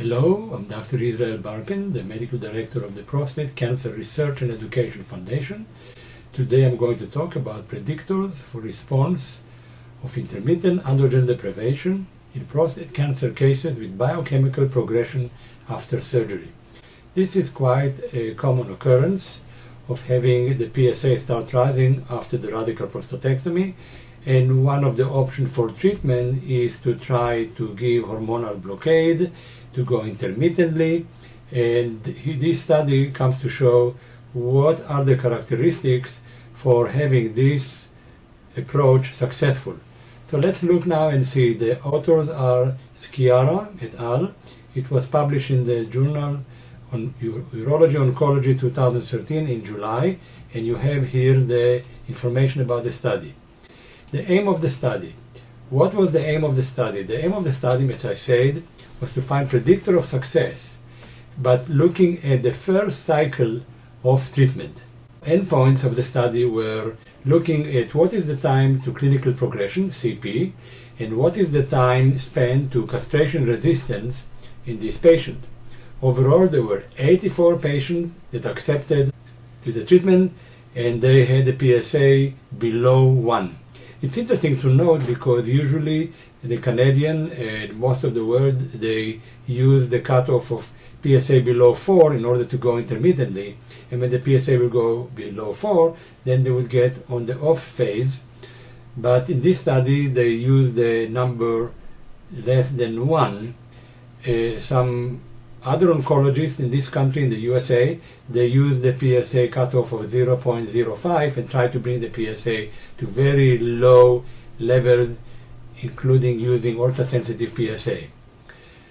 Hello, I'm Dr. Israel Barken, the Medical Director of the Prostate Cancer Research and Education Foundation. Today I'm going to talk about predictors for response of intermittent androgen deprivation in prostate cancer cases with biochemical progression after surgery. This is quite a common occurrence of having the PSA start rising after the radical prostatectomy, and one of the options for treatment is to try to give hormonal blockade, to go intermittently, and this study comes to show what are the characteristics for having this approach successful. So let's look now and see. The authors are Sciarra et al. It was published in the journal on Urology Oncology 2013 in July, and you have here the information about the study. The aim of the study. What was the aim of the study? The aim of the study, as I said, was to find predictor of success, but looking at the first cycle of treatment. Endpoints of the study were looking at what is the time to clinical progression, CP, and what is the time spent to castration resistance in this patient. Overall, there were 84 patients that accepted to the treatment, and they had a PSA below 1. It's interesting to note because usually the Canadian and most of the world, they use the cutoff of PSA below 4 in order to go intermittently. And when the PSA will go below 4, then they would get on the off phase. But in this study, they use the number less than 1. Some other oncologists in this country, in the USA, they use the PSA cutoff of 0.05 and try to bring the PSA to very low levels, including using ultrasensitive PSA.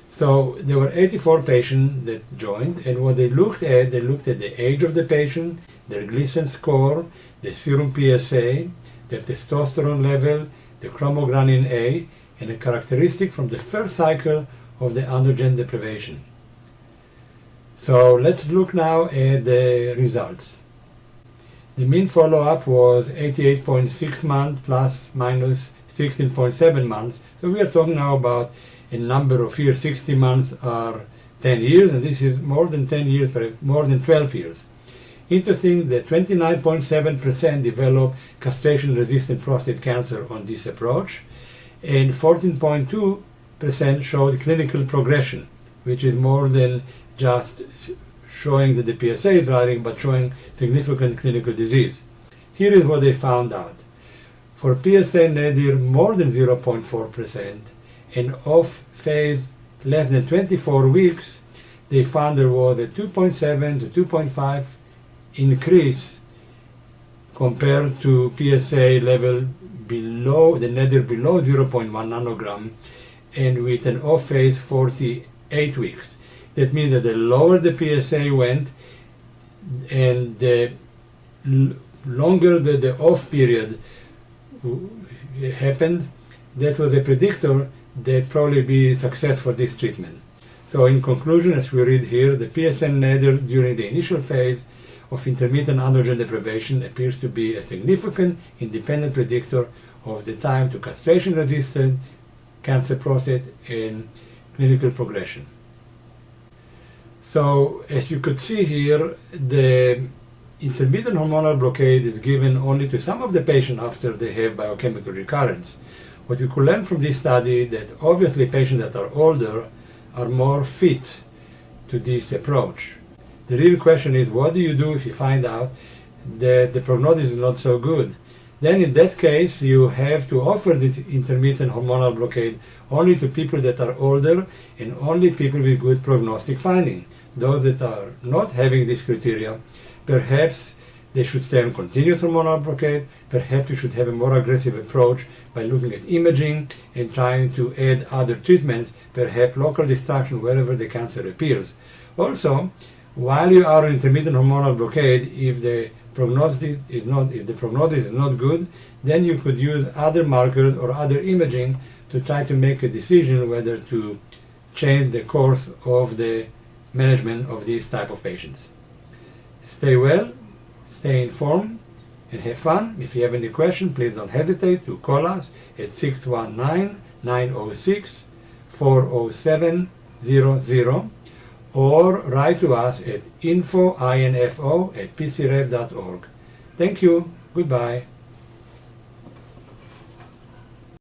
So there were 84 patients that joined, and what they looked at the age of the patient, their Gleason score, the serum PSA, their testosterone level, the chromogranin A, and a characteristic from the first cycle of the androgen deprivation. So let's look now at the results. The mean follow-up was 88.6 months plus minus 16.7 months. So we are talking now about a number of years. 60 months are 10 years, and this is more than 10 years, but more than 12 years. Interesting that 29.7% developed castration-resistant prostate cancer on this approach, and 14.2% showed clinical progression, which is more than just showing that the PSA is rising, but showing significant clinical disease. Here is what they found out. For PSA nadir more than 0.4% and off phase less than 24 weeks, they found there was a 2.7 to 2.5 increase compared to PSA level below, the nadir below 0.1 nanogram, and with an off phase 48 weeks. That means that the lower the PSA went and the longer the off period happened, that was a predictor that probably be success for this treatment. So in conclusion, as we read here, the PSA nadir during the initial phase of intermittent androgen deprivation appears to be a significant independent predictor of the time to castration-resistant cancer prostate and clinical progression. So, as you could see here, the intermittent hormonal blockade is given only to some of the patients after they have biochemical recurrence. What we could learn from this study that obviously patients that are older are more fit to this approach. The real question is, what do you do if you find out that the prognosis is not so good? Then in that case, you have to offer the intermittent hormonal blockade only to people that are older and only people with good prognostic finding. Those that are not having this criteria, perhaps they should stay on continuous hormonal blockade. Perhaps you should have a more aggressive approach by looking at imaging and trying to add other treatments, perhaps local destruction wherever the cancer appears. Also, while you are on intermittent hormonal blockade, if the prognosis is not good, then you could use other markers or other imaging to try to make a decision whether to change the course of the management of these type of patients. Stay well, stay informed, and have fun. If you have any questions, please don't hesitate to call us at 619-906-4070. or write to us at info@pcrev.org. Thank you. Goodbye.